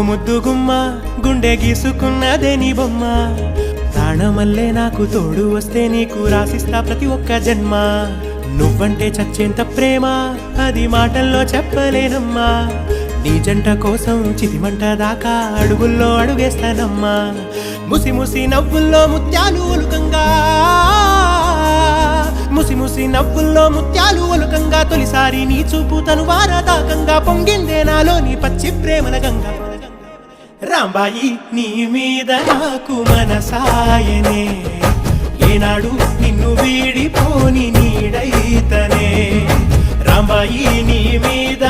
ముద్దుగుమ్మ గుండె గీసుకున్నదే నీ బొమ్మ ప్రాణమల్లే నాకు తోడు వస్తే నీకు రాసిస్తా ప్రతి ఒక్క జన్మ నువ్వంటే చచ్చేంత ప్రేమ అది మాటల్లో చెప్పలేనమ్మా నీ జంట కోసం చితిమంట దాకా అడుగుల్లో అడుగేస్తానమ్మా ముసి ముసి నవ్వుల్లో ముత్యాలు ఒలుకంగా ముసి ముసి నవ్వుల్లో ముత్యాలు ఒలుకంగా తొలిసారి నీ చూపు తను వారదాకంగా పొంగిందే నాలో నీ పచ్చి ప్రేమల గంగా రాంబాయి నీ మీద నాకు మనసాయనే ఏనాడు నిన్ను వీడిపోని నీడైతనే రాంబాయి నీ మీద